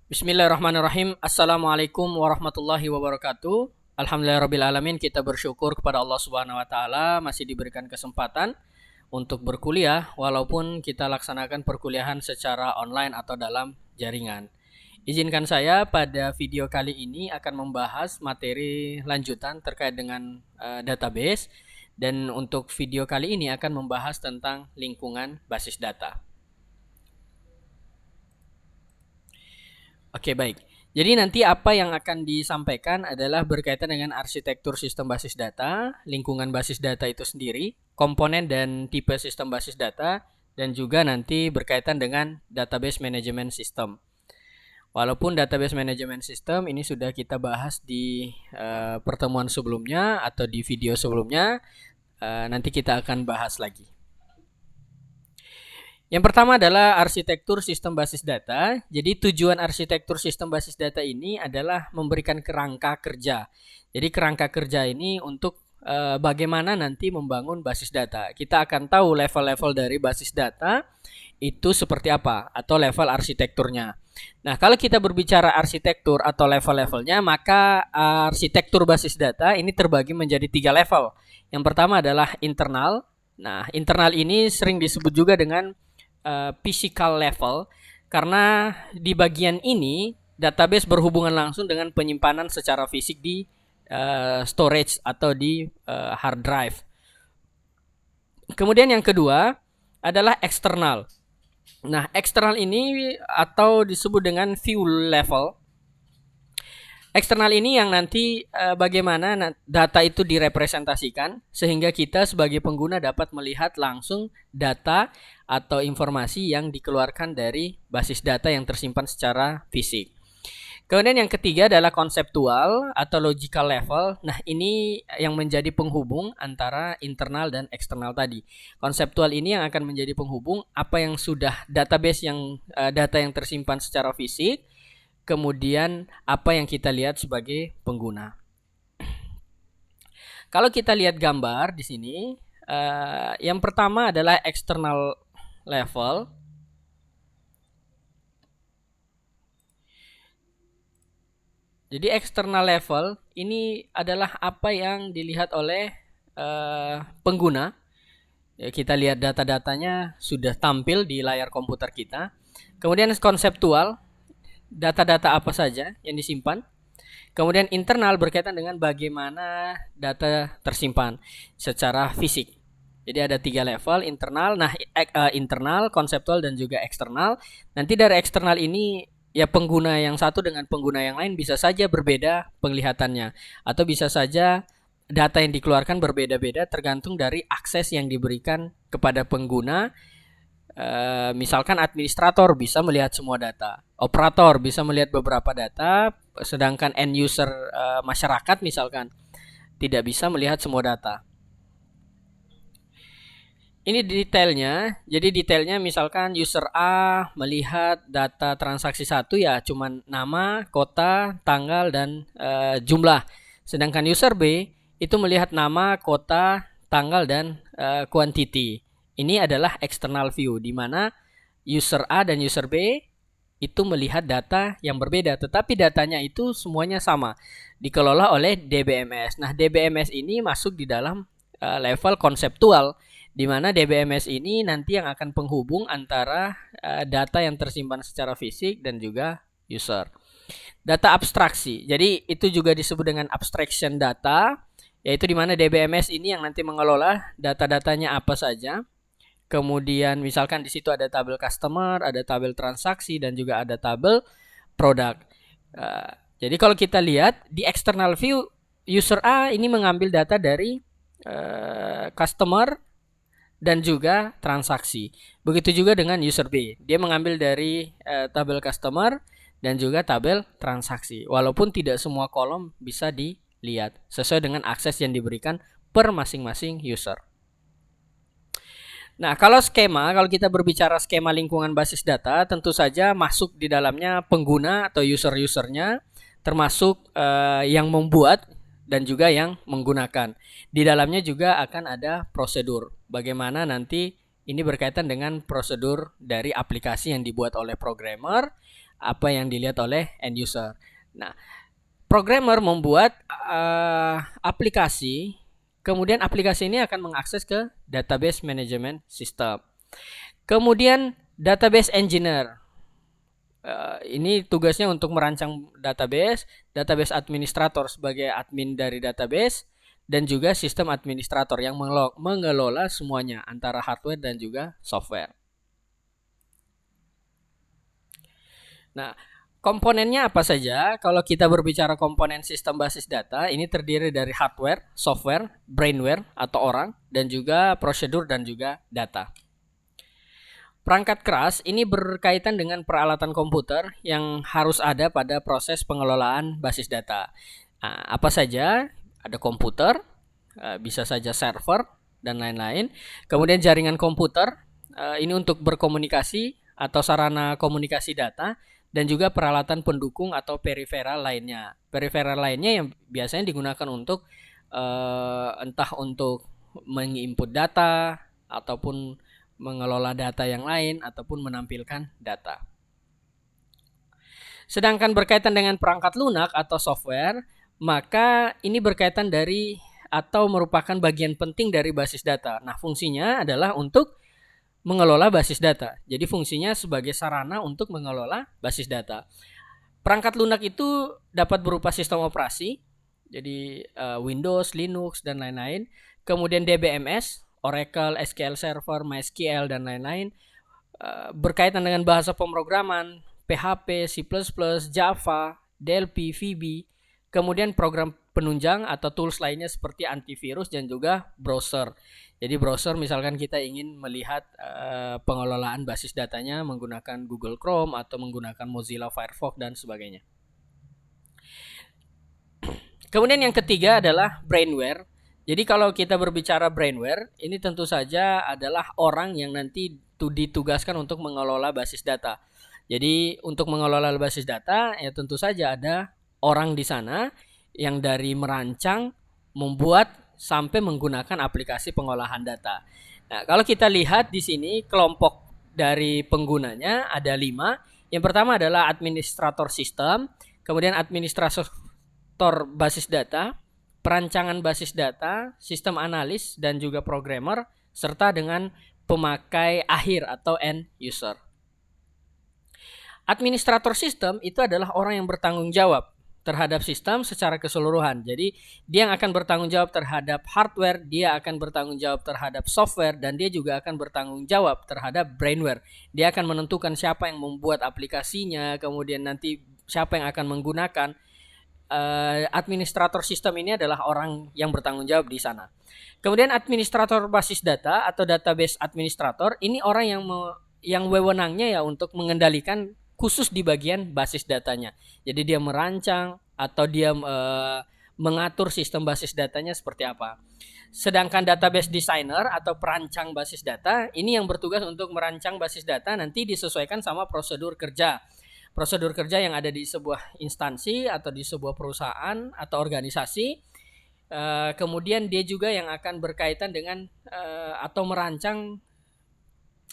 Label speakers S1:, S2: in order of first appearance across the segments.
S1: Bismillahirrahmanirrahim. Assalamualaikum warahmatullahi wabarakatuh. Alhamdulillahirrabbilalamin, kita bersyukur kepada Allah Subhanahu wa taala masih diberikan kesempatan untuk berkuliah walaupun kita laksanakan perkuliahan secara online atau dalam jaringan. Izinkan saya pada video kali ini akan membahas materi lanjutan terkait dengan database, dan untuk video kali ini akan membahas tentang lingkungan basis data. Oke, baik. Jadi nanti apa yang akan disampaikan adalah berkaitan dengan arsitektur sistem basis data, lingkungan basis data itu sendiri, komponen dan tipe sistem basis data, dan juga nanti berkaitan dengan database management system. Walaupun database management system ini sudah kita bahas di pertemuan sebelumnya atau di video sebelumnya, nanti kita akan bahas lagi. Yang pertama adalah arsitektur sistem basis data. Jadi tujuan arsitektur sistem basis data ini adalah memberikan kerangka kerja. Jadi kerangka kerja ini untuk bagaimana nanti membangun basis data. Kita akan tahu level-level dari basis data itu seperti apa atau level arsitekturnya. Nah, kalau kita berbicara arsitektur atau level-levelnya, maka arsitektur basis data ini terbagi menjadi 3 level. Yang pertama adalah internal. Nah, internal ini sering disebut juga dengan physical level, karena di bagian ini database berhubungan langsung dengan penyimpanan secara fisik di storage atau di hard drive. Kemudian yang kedua adalah eksternal. Nah, eksternal ini atau disebut dengan view level. Eksternal ini yang nanti bagaimana data itu direpresentasikan sehingga kita sebagai pengguna dapat melihat langsung data atau informasi yang dikeluarkan dari basis data yang tersimpan secara fisik. Kemudian yang ketiga adalah konseptual atau logical level. Nah, ini yang menjadi penghubung antara internal dan eksternal tadi. Konseptual ini yang akan menjadi penghubung apa yang sudah database yang data yang tersimpan secara fisik, kemudian apa yang kita lihat sebagai pengguna. Kalau kita lihat gambar di sini, yang pertama adalah external level. Jadi external level ini adalah apa yang dilihat oleh pengguna. Ya, kita lihat data-datanya sudah tampil di layar komputer kita. Kemudian konseptual, data-data apa saja yang disimpan. Kemudian internal berkaitan dengan bagaimana data tersimpan secara fisik. Jadi ada 3 level internal. Nah, internal, konseptual, dan juga eksternal. Nanti dari eksternal ini ya pengguna yang satu dengan pengguna yang lain bisa saja berbeda penglihatannya, atau bisa saja data yang dikeluarkan berbeda-beda tergantung dari akses yang diberikan kepada pengguna. Misalkan administrator bisa melihat semua data, operator bisa melihat beberapa data, sedangkan end user masyarakat misalkan tidak bisa melihat semua data. Ini detailnya. Jadi detailnya misalkan user A melihat data transaksi 1 ya cuman nama, kota, tanggal, dan jumlah. Sedangkan user B itu melihat nama, kota, tanggal, dan quantity. Ini adalah external view di mana user A dan user B itu melihat data yang berbeda, tetapi datanya itu semuanya sama, dikelola oleh DBMS. Nah, DBMS ini masuk di dalam level konseptual, di mana DBMS ini nanti yang akan penghubung antara data yang tersimpan secara fisik dan juga user. Data abstraksi, jadi itu juga disebut dengan abstraction data, yaitu di mana DBMS ini yang nanti mengelola data-datanya apa saja. Kemudian misalkan di situ ada tabel customer, ada tabel transaksi, dan juga ada tabel produk. Jadi kalau kita lihat di external view, user A ini mengambil data dari customer dan juga transaksi. Begitu juga dengan user B, dia mengambil dari tabel customer dan juga tabel transaksi. Walaupun tidak semua kolom bisa dilihat sesuai dengan akses yang diberikan per masing-masing user. Nah, kalau kita berbicara skema lingkungan basis data, tentu saja masuk di dalamnya pengguna atau user-usernya, termasuk yang membuat dan juga yang menggunakan. Di dalamnya juga akan ada prosedur. Bagaimana nanti ini berkaitan dengan prosedur dari aplikasi yang dibuat oleh programmer, apa yang dilihat oleh end user. Nah, programmer membuat aplikasi, kemudian aplikasi ini akan mengakses ke database management system. Kemudian database engineer. Ini tugasnya untuk merancang database administrator sebagai admin dari database, dan juga sistem administrator yang mengelola semuanya antara hardware dan juga software. Nah, komponennya apa saja? Kalau kita berbicara komponen sistem basis data, ini terdiri dari hardware, software, brainware atau orang, dan juga prosedur dan juga data. Perangkat keras ini berkaitan dengan peralatan komputer yang harus ada pada proses pengelolaan basis data. Nah, apa saja? Ada komputer, bisa saja server, dan lain-lain. Kemudian jaringan komputer, ini untuk berkomunikasi atau sarana komunikasi data, dan juga peralatan pendukung atau periferal lainnya. Periferal lainnya yang biasanya digunakan untuk entah untuk menginput data ataupun mengelola data yang lain ataupun menampilkan data. Sedangkan berkaitan dengan perangkat lunak atau software, maka ini berkaitan dari atau merupakan bagian penting dari basis data. Nah, fungsinya adalah untuk mengelola basis data. Jadi fungsinya sebagai sarana untuk mengelola basis data. Perangkat lunak itu dapat berupa sistem operasi, jadi Windows, Linux, dan lain-lain. Kemudian DBMS, Oracle, SQL Server, MySQL, dan lain-lain. Berkaitan dengan bahasa pemrograman, PHP, C++, Java, DLP, VB. Kemudian program penunjang atau tools lainnya seperti antivirus dan juga browser. Jadi browser misalkan kita ingin melihat pengelolaan basis datanya menggunakan Google Chrome atau menggunakan Mozilla Firefox dan sebagainya. Kemudian yang ketiga adalah brainware. Jadi kalau kita berbicara brainware, ini tentu saja adalah orang yang nanti ditugaskan untuk mengelola basis data. Jadi untuk mengelola basis data ya tentu saja ada orang di sana yang dari merancang, membuat sampai menggunakan aplikasi pengolahan data. Nah, kalau kita lihat di sini kelompok dari penggunanya ada 5. Yang pertama adalah administrator sistem, kemudian administrator basis data, perancangan basis data, sistem analis, dan juga programmer, serta dengan pemakai akhir atau end user. Administrator sistem itu adalah orang yang bertanggung jawab terhadap sistem secara keseluruhan. Jadi dia yang akan bertanggung jawab terhadap hardware, dia akan bertanggung jawab terhadap software, dan dia juga akan bertanggung jawab terhadap brainware. Dia akan menentukan siapa yang membuat aplikasinya, kemudian nanti siapa yang akan menggunakan. Administrator sistem ini adalah orang yang bertanggung jawab di sana. Kemudian administrator basis data atau database administrator ini orang yang wewenangnya ya untuk mengendalikan khusus di bagian basis datanya. Jadi dia merancang atau dia mengatur sistem basis datanya seperti apa. Sedangkan database designer atau perancang basis data ini yang bertugas untuk merancang basis data nanti disesuaikan sama prosedur kerja. Prosedur kerja yang ada di sebuah instansi atau di sebuah perusahaan atau organisasi. Kemudian dia juga yang akan berkaitan dengan atau merancang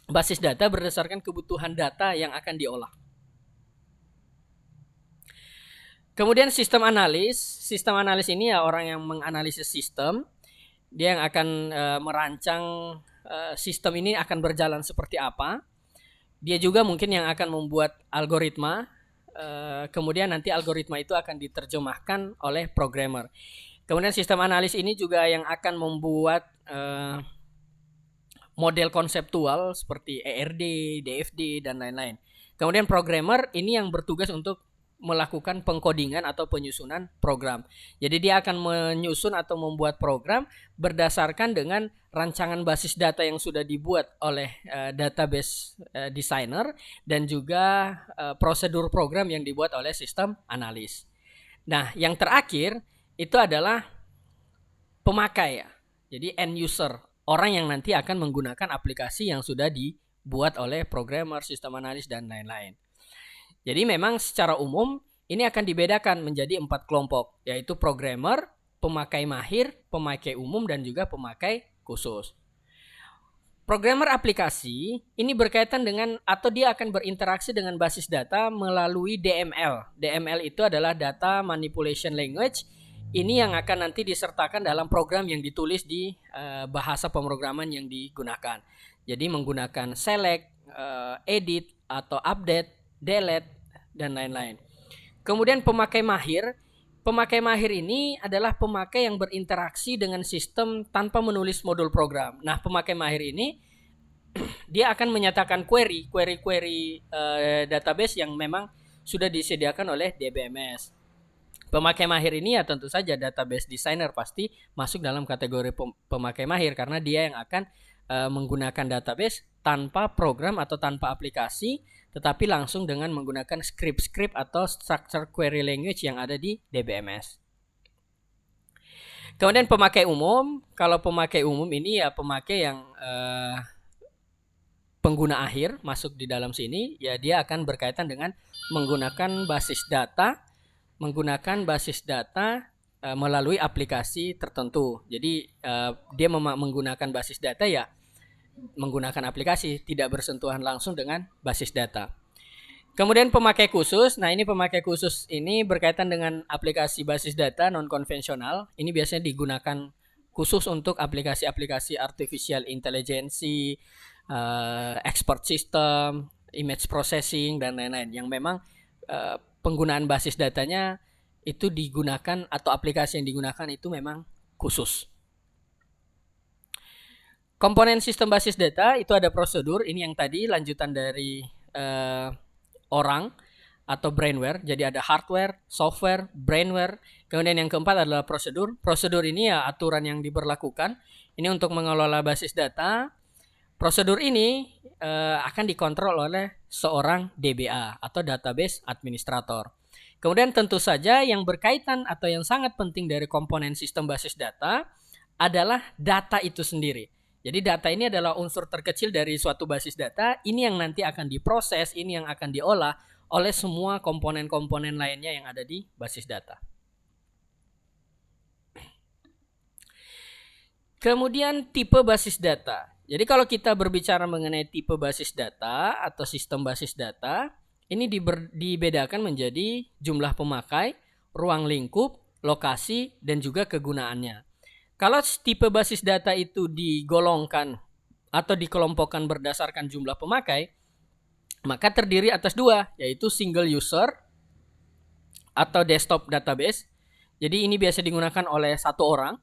S1: basis data berdasarkan kebutuhan data yang akan diolah. Kemudian sistem analis. Sistem analis ini ya orang yang menganalisis sistem. Dia yang akan merancang sistem ini akan berjalan seperti apa. Dia juga mungkin yang akan membuat algoritma, kemudian nanti algoritma itu akan diterjemahkan oleh programmer. Kemudian sistem analis ini juga yang akan membuat model konseptual seperti ERD, DFD, dan lain-lain. Kemudian programmer ini yang bertugas untuk melakukan pengkodingan atau penyusunan program. Jadi dia akan menyusun atau membuat program berdasarkan dengan rancangan basis data yang sudah dibuat oleh database designer dan juga prosedur program yang dibuat oleh sistem analis. Nah, yang terakhir itu adalah pemakai ya. Jadi end user, orang yang nanti akan menggunakan aplikasi yang sudah dibuat oleh programmer, sistem analis, dan lain-lain. Jadi memang secara umum ini akan dibedakan menjadi 4 kelompok, yaitu programmer, pemakai mahir, pemakai umum, dan juga pemakai khusus. Programmer aplikasi ini berkaitan dengan atau dia akan berinteraksi dengan basis data melalui DML. DML itu adalah Data Manipulation Language. Ini yang akan nanti disertakan dalam program yang ditulis di bahasa pemrograman yang digunakan. Jadi menggunakan select, edit, atau update, delete, dan lain-lain. Kemudian pemakai mahir. Pemakai mahir ini adalah pemakai yang berinteraksi dengan sistem tanpa menulis modul program. Nah, pemakai mahir ini dia akan menyatakan query database yang memang sudah disediakan oleh DBMS. Pemakai mahir ini ya tentu saja database designer pasti masuk dalam kategori pemakai mahir karena dia yang akan menggunakan database tanpa program atau tanpa aplikasi, tetapi langsung dengan menggunakan script atau structure query language yang ada di DBMS. Kemudian pemakai umum, kalau pemakai umum ini ya pemakai yang pengguna akhir masuk di dalam sini, ya dia akan berkaitan dengan menggunakan basis data melalui aplikasi tertentu. Jadi dia menggunakan basis data ya menggunakan aplikasi, tidak bersentuhan langsung dengan basis data. Kemudian pemakai khusus. Nah, ini pemakai khusus ini berkaitan dengan aplikasi basis data non-konvensional. Ini biasanya digunakan khusus untuk aplikasi-aplikasi artificial intelligence, export system, image processing, dan lain-lain. Yang memang penggunaan basis datanya itu digunakan atau aplikasi yang digunakan itu memang khusus. Komponen sistem basis data itu ada prosedur. Ini yang tadi lanjutan dari orang atau brainware. Jadi ada hardware, software, brainware. Kemudian yang keempat adalah prosedur. Prosedur ini ya aturan yang diberlakukan. Ini untuk mengelola basis data. Prosedur ini akan dikontrol oleh seorang DBA atau database administrator. Kemudian tentu saja yang berkaitan atau yang sangat penting dari komponen sistem basis data adalah data itu sendiri. Jadi data ini adalah unsur terkecil dari suatu basis data. Ini yang nanti akan diproses, ini yang akan diolah oleh semua komponen-komponen lainnya yang ada di basis data. Kemudian tipe basis data. Jadi kalau kita berbicara mengenai tipe basis data atau sistem basis data, ini dibedakan menjadi jumlah pemakai, ruang lingkup, lokasi, dan juga kegunaannya. Kalau tipe basis data itu digolongkan atau dikelompokkan berdasarkan jumlah pemakai, maka terdiri atas dua, yaitu single user atau desktop database. Jadi ini biasa digunakan oleh satu orang.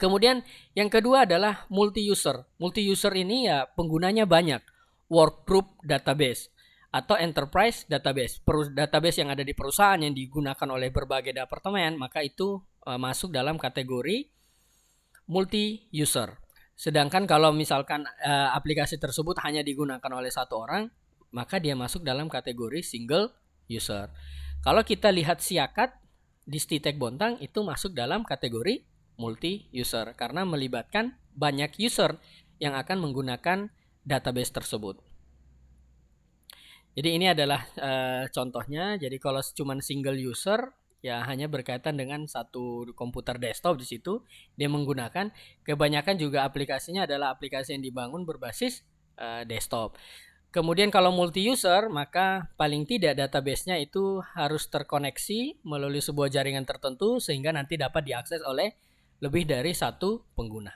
S1: Kemudian yang kedua adalah multi-user. Multi-user ini ya penggunanya banyak. Workgroup database atau enterprise database. Database yang ada di perusahaan yang digunakan oleh berbagai departemen, maka itu masuk dalam kategori multi-user. Sedangkan kalau misalkan aplikasi tersebut hanya digunakan oleh satu orang, maka dia masuk dalam kategori single user. Kalau kita lihat Siakat di Stitek Bontang itu masuk dalam kategori multi-user karena melibatkan banyak user yang akan menggunakan database tersebut. Jadi ini adalah contohnya. Jadi kalau cuma single user ya hanya berkaitan dengan satu komputer desktop di situ, dia menggunakan, kebanyakan juga aplikasinya adalah aplikasi yang dibangun berbasis desktop. Kemudian kalau multi-user, maka paling tidak database-nya itu harus terkoneksi melalui sebuah jaringan tertentu sehingga nanti dapat diakses oleh lebih dari satu pengguna.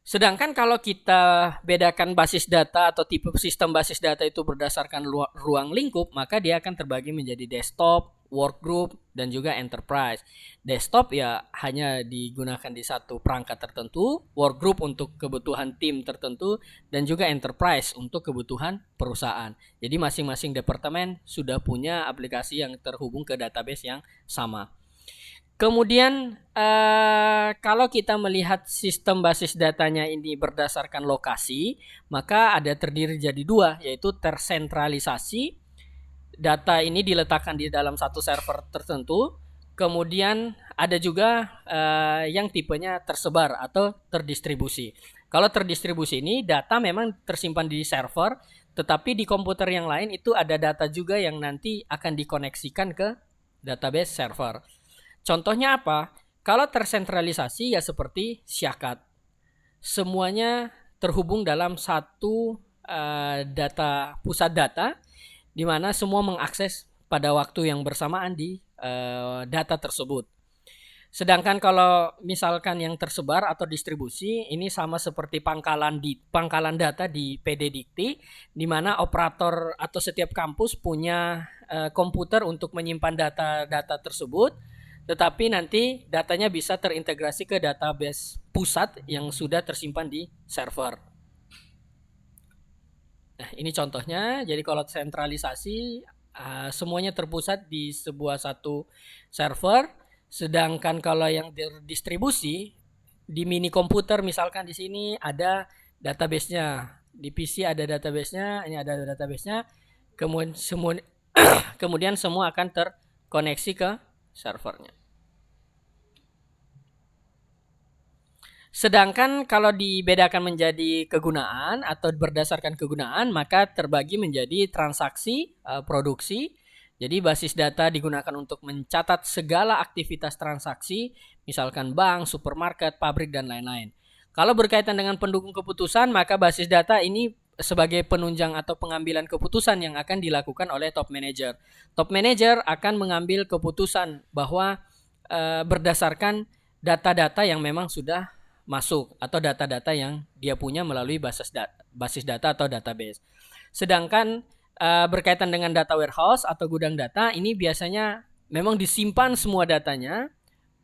S1: Sedangkan kalau kita bedakan basis data atau tipe sistem basis data itu berdasarkan ruang lingkup, maka dia akan terbagi menjadi desktop, workgroup, dan juga enterprise. Desktop ya hanya digunakan di satu perangkat tertentu, workgroup untuk kebutuhan tim tertentu, dan juga enterprise untuk kebutuhan perusahaan. Jadi masing-masing departemen sudah punya aplikasi yang terhubung ke database yang sama. Kemudian kalau kita melihat sistem basis datanya ini berdasarkan lokasi, maka ada terdiri jadi dua, yaitu tersentralisasi. Data ini diletakkan di dalam satu server tertentu. Kemudian ada juga yang tipenya tersebar atau terdistribusi. Kalau terdistribusi ini data memang tersimpan di server, tetapi di komputer yang lain itu ada data juga yang nanti akan dikoneksikan ke database server. Contohnya apa? Kalau tersentralisasi ya seperti Syakat. Semuanya terhubung dalam satu pusat data di mana semua mengakses pada waktu yang bersamaan di data tersebut. Sedangkan kalau misalkan yang tersebar atau distribusi ini sama seperti pangkalan data di PD Dikti, di mana operator atau setiap kampus punya komputer untuk menyimpan data-data tersebut, tetapi nanti datanya bisa terintegrasi ke database pusat yang sudah tersimpan di server. Nah, ini contohnya. Jadi kalau sentralisasi semuanya terpusat di satu server, sedangkan kalau yang distribusi di mini komputer misalkan di sini ada database-nya, di PC ada database-nya, ini ada database-nya, kemudian semua akan terkoneksi ke servernya. Sedangkan kalau dibedakan menjadi kegunaan atau berdasarkan kegunaan, maka terbagi menjadi transaksi, produksi. Jadi basis data digunakan untuk mencatat segala aktivitas transaksi, misalkan bank, supermarket, pabrik, dan lain-lain. Kalau berkaitan dengan pendukung keputusan, maka basis data ini sebagai penunjang atau pengambilan keputusan yang akan dilakukan oleh top manager. Top manager akan mengambil keputusan bahwa berdasarkan data-data yang memang sudah masuk atau data-data yang dia punya melalui basis data atau database. Sedangkan berkaitan dengan data warehouse atau gudang data, ini biasanya memang disimpan semua datanya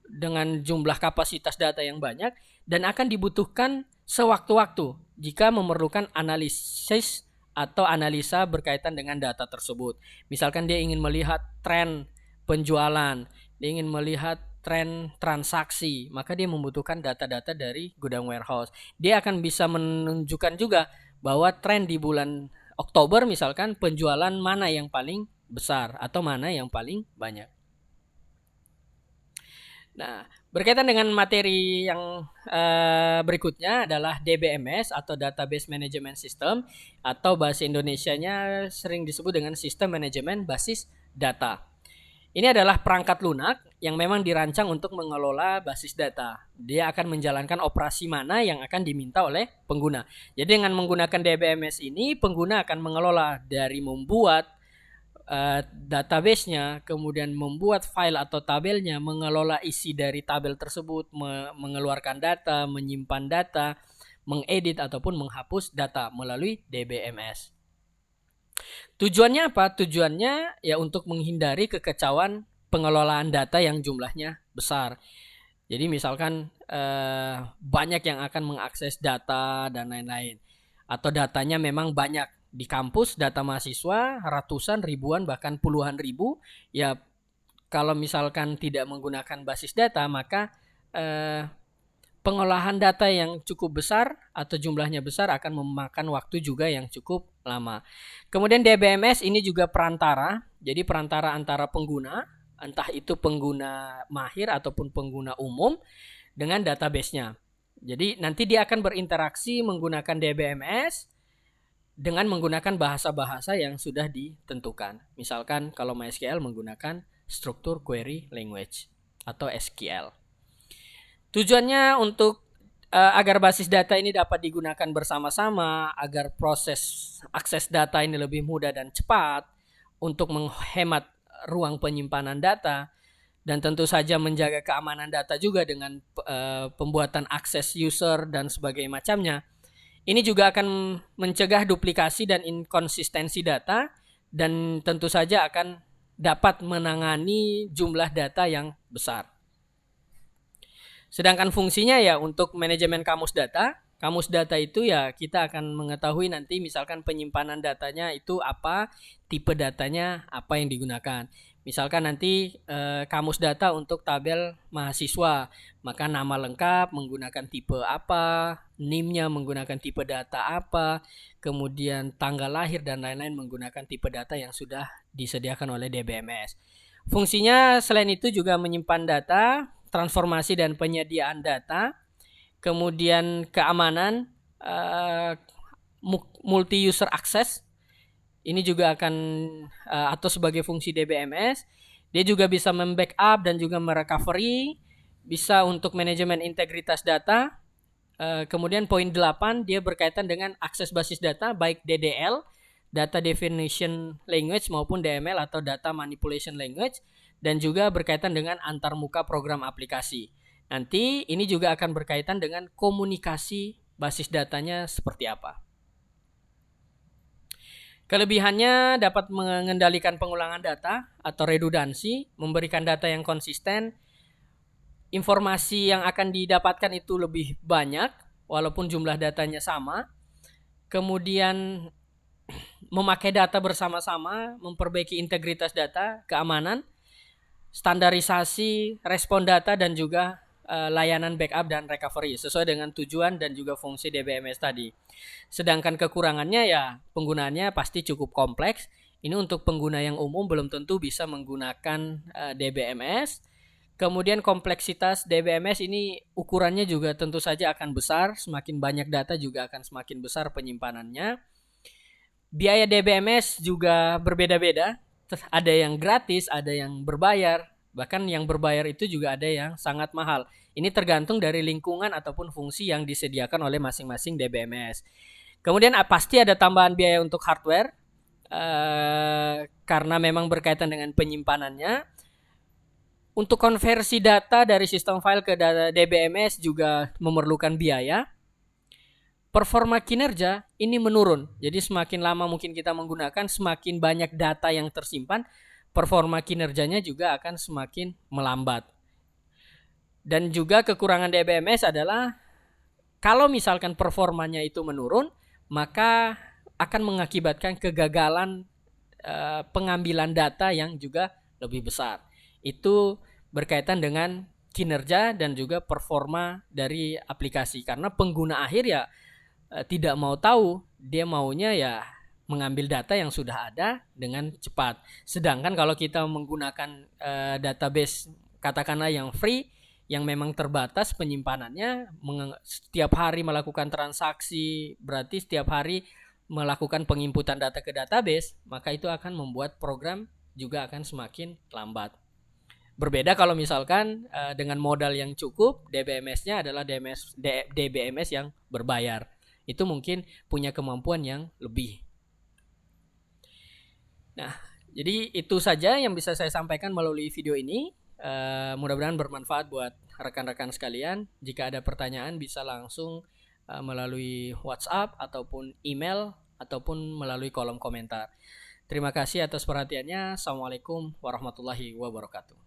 S1: dengan jumlah kapasitas data yang banyak dan akan dibutuhkan sewaktu-waktu jika memerlukan analisis atau analisa berkaitan dengan data tersebut. Misalkan dia ingin melihat tren penjualan, dia ingin melihat tren transaksi, maka dia membutuhkan data-data dari gudang warehouse. Dia akan bisa menunjukkan juga bahwa tren di bulan Oktober misalkan penjualan mana yang paling besar atau mana yang paling banyak. Nah, berkaitan dengan materi yang berikutnya adalah DBMS atau Database Management System, atau bahasa Indonesianya sering disebut dengan Sistem Manajemen Basis Data. Ini adalah perangkat lunak yang memang dirancang untuk mengelola basis data. Dia akan menjalankan operasi mana yang akan diminta oleh pengguna. Jadi dengan menggunakan DBMS ini, pengguna akan mengelola dari membuat database-nya, kemudian membuat file atau tabelnya, mengelola isi dari tabel tersebut, mengeluarkan data, menyimpan data, mengedit ataupun menghapus data melalui DBMS. Tujuannya apa? Tujuannya ya untuk menghindari kekacauan pengelolaan data yang jumlahnya besar. Jadi misalkan banyak yang akan mengakses data dan lain-lain. Atau datanya memang banyak di kampus, data mahasiswa ratusan, ribuan, bahkan puluhan ribu. Ya kalau misalkan tidak menggunakan basis data, maka pengolahan data yang cukup besar atau jumlahnya besar akan memakan waktu juga yang cukup lama. Kemudian DBMS ini juga perantara, jadi perantara antara pengguna, entah itu pengguna mahir ataupun pengguna umum dengan database-nya. Jadi nanti dia akan berinteraksi menggunakan DBMS dengan menggunakan bahasa-bahasa yang sudah ditentukan. Misalkan kalau MySQL menggunakan Structured Query Language atau SQL. Tujuannya untuk agar basis data ini dapat digunakan bersama-sama, agar proses akses data ini lebih mudah dan cepat, untuk menghemat ruang penyimpanan data, dan tentu saja menjaga keamanan data juga dengan pembuatan akses user dan sebagainya macamnya. Ini juga akan mencegah duplikasi dan inkonsistensi data, dan tentu saja akan dapat menangani jumlah data yang besar. Sedangkan fungsinya ya untuk manajemen kamus data. Kamus data itu ya kita akan mengetahui nanti misalkan penyimpanan datanya itu apa, tipe datanya apa yang digunakan. Misalkan nanti kamus data untuk tabel mahasiswa, maka nama lengkap menggunakan tipe apa, NIM-nya menggunakan tipe data apa, kemudian tanggal lahir dan lain-lain menggunakan tipe data yang sudah disediakan oleh DBMS. Fungsinya selain itu juga menyimpan data, transformasi dan penyediaan data, kemudian keamanan, multi user access, ini juga akan atau sebagai fungsi DBMS. Dia juga bisa membackup dan juga merecovery, bisa untuk manajemen integritas data. Kemudian poin 8 dia berkaitan dengan akses basis data baik DDL, Data Definition Language maupun DML atau Data Manipulation Language, dan juga berkaitan dengan antarmuka program aplikasi. Nanti ini juga akan berkaitan dengan komunikasi basis datanya seperti apa. Kelebihannya dapat mengendalikan pengulangan data atau redundansi, memberikan data yang konsisten, informasi yang akan didapatkan itu lebih banyak walaupun jumlah datanya sama. Kemudian memakai data bersama-sama, memperbaiki integritas data, keamanan, standarisasi, respon data, dan juga layanan backup dan recovery sesuai dengan tujuan dan juga fungsi DBMS tadi. Sedangkan kekurangannya ya penggunaannya pasti cukup kompleks. Ini untuk pengguna yang umum belum tentu bisa menggunakan DBMS. Kemudian kompleksitas DBMS ini ukurannya juga tentu saja akan besar. Semakin banyak data juga akan semakin besar penyimpanannya. Biaya DBMS juga berbeda-beda. Ada yang gratis, ada yang berbayar. Bahkan yang berbayar itu juga ada yang sangat mahal. Ini tergantung dari lingkungan ataupun fungsi yang disediakan oleh masing-masing DBMS. Kemudian pasti ada tambahan biaya untuk hardware. Karena memang berkaitan dengan penyimpanannya. Untuk konversi data dari sistem file ke data DBMS juga memerlukan biaya. Performa kinerja ini menurun. Jadi semakin lama mungkin kita menggunakan, semakin banyak data yang tersimpan, performa kinerjanya juga akan semakin melambat. Dan juga kekurangan DBMS adalah kalau misalkan performanya itu menurun, maka akan mengakibatkan kegagalan pengambilan data yang juga lebih besar. Itu berkaitan dengan kinerja dan juga performa dari aplikasi. Karena pengguna akhir ya tidak mau tahu, dia maunya ya mengambil data yang sudah ada dengan cepat. Sedangkan kalau kita menggunakan database katakanlah yang free, yang memang terbatas penyimpanannya, setiap hari melakukan transaksi, berarti setiap hari melakukan penginputan data ke database, maka itu akan membuat program juga akan semakin lambat. Berbeda kalau misalkan dengan modal yang cukup, DBMS-nya adalah DBMS yang berbayar. Itu mungkin punya kemampuan yang lebih. Nah, jadi itu saja yang bisa saya sampaikan melalui video ini. Mudah-mudahan bermanfaat buat rekan-rekan sekalian. Jika ada pertanyaan bisa langsung melalui WhatsApp ataupun email ataupun melalui kolom komentar. Terima kasih atas perhatiannya. Assalamualaikum warahmatullahi wabarakatuh.